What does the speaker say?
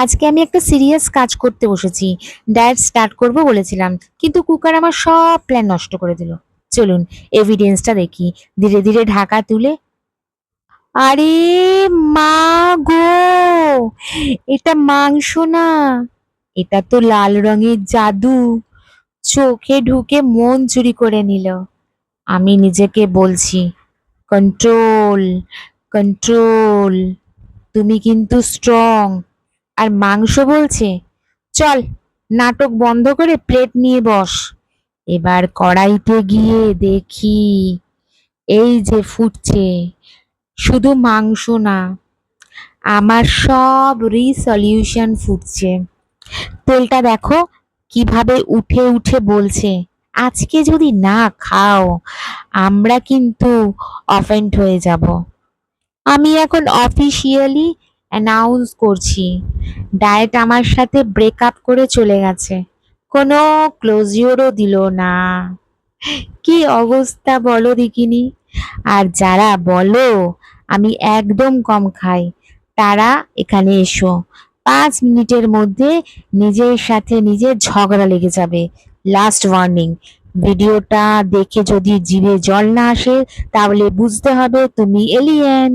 আজকে আমি একটা সিরিয়াস কাজ করতে বসেছি। ডায়েট স্টার্ট করব বলেছিলাম, কিন্তু কুকার আমার সব প্ল্যান নষ্ট করে দিল। চলুন এভিডেন্সটা দেখি। ধীরে ধীরে ঢাকা তুলে, আরে মা গো, এটা মাংস না, এটা তো লাল রঙের জাদু। চোখে ঢুকে মন চুরি করে নিল। আমি নিজেকে বলছি, কন্ট্রোল, কন্ট্রোল। তুমি কিন্তু স্ট্রং। আর মাংস বলছে, চল, নাটক বন্ধ করে প্লেট নিয়ে বস। এবার কড়াইতে গিয়ে দেখি, এই যে ফুটছে, শুধু মাংস না, আমার সব রিসলিউশন ফুটছে। তেলটা দেখো কিভাবে উঠে উঠে বলছে, আজকে যদি না খাও আমরা কিন্তু অফেন্ড হয়ে যাব। আমি এখন অফিসিয়ালি অ্যানাউন্স করছি, ডায়েট আমার সাথে ব্রেকআপ করে চলে গেছে, কোনো ক্লোজিওরও দিল না। কি অবস্থা বলো দেখিনি। আর যারা বলো আমি একদম কম খাই, তারা এখানে এসো। 5 মিনিটের মধ্যে নিজের সাথে নিজের ঝগড়া লেগে যাবে। লাস্ট ওয়ার্নিং, ভিডিওটা দেখে যদি জিভে জল না আসে তাহলে বুঝতে হবে তুমি এলিয়েন।